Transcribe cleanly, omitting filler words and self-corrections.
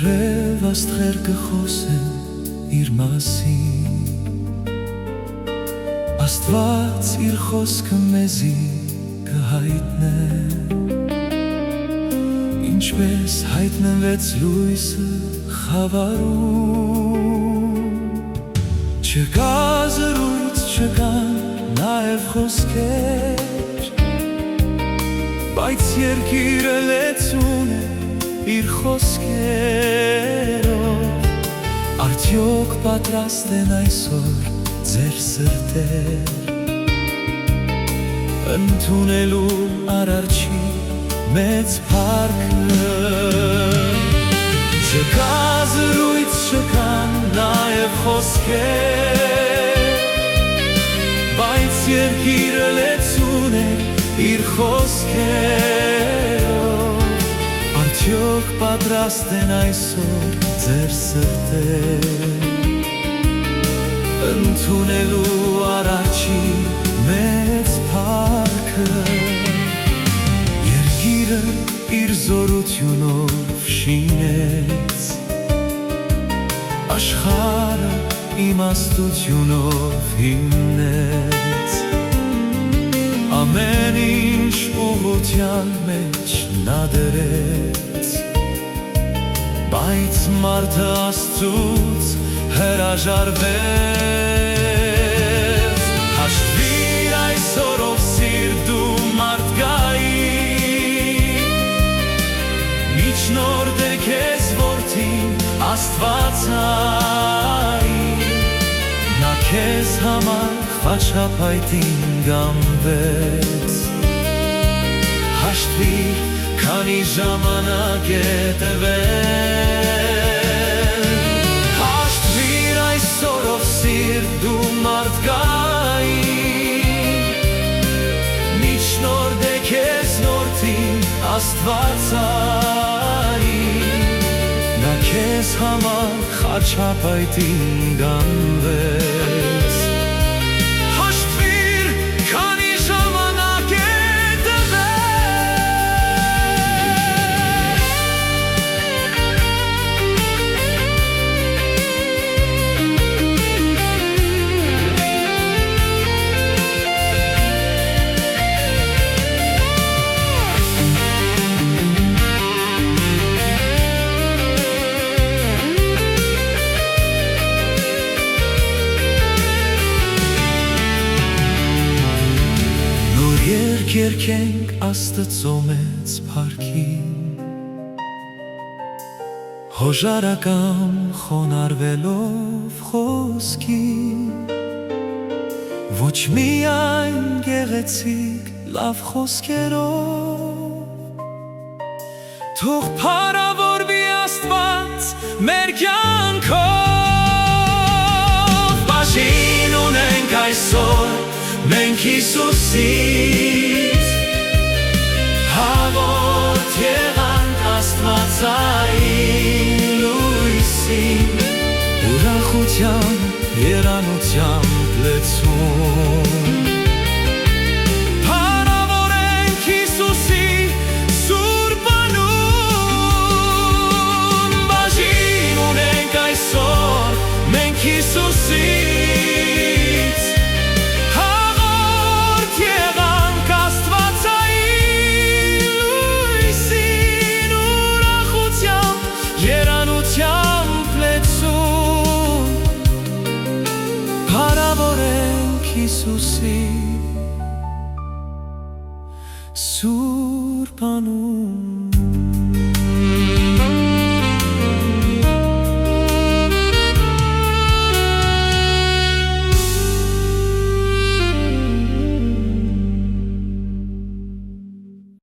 Արև աստղեր կխոսեն իր մասին, Աստված իր խոսքը մեզի կհայտնե, Ինչպես հայտնվեց լույսը խավարում, Չկա զրույց, չկան նաև խոսքեր, Բայց երկիրը լեցուն է իր խոսքերով, Արդյոք պատրաստ են այսօր ձեր սրտեր, Ընդունելու Արարչի մեծ փառքը, Չկա զրույց, չկան նաև խոսքեր, Բայց երկիրը լեցուն է իր խոսքերով, Արդյոք պատրաստ են այսօր ձեր սրտեր, Ընդունելու Արարչի մեծ փառքը, Երկիրը իր զորությունով շինեց, Աշխարհը իմաստությունով հիմնեց, Ամեն ինչ ուղղության մեջ նա դրեց, Բայց մարդը Աստծուց հրաժարվեց, Հաշտվիր այսօր ով սիրտ դու մարդկային, Միջնորդ է քեզ որդին Աստվածային, Նա քեզ համար խաչապայտին գամվեց, Հաշտվիր, քանի ժամանակ է տվել, Հաշտվիր այսօր ով սիրտ դու մարդկային, Միջնորդ է քեզ որդին Աստվածային, Նա քեզ համար խաչապայտին գամվեց, Հաշտվիր, քանի ժամանակ է Երկենք Աստծո մեծ փառքին, Հոժարակամ խոնարհվելով խոսքին, Ոչ միայն գեղեցիկ լավ խոսքերով, Թող փառավորվի Աստված մեր կյանքով, Բաժին ունենք այսօր մենք Հիսուսից, Հաղորդ եղանք Աստվածային լույսին, Ուրախության, երանությամբ լեցուն, Փառավորենք Հիսուսի սուրբ անուն, Բաժին ունենք այսօր մենք Հիսուսից, Փառավորենք Հիսուսի սուրբ անուն,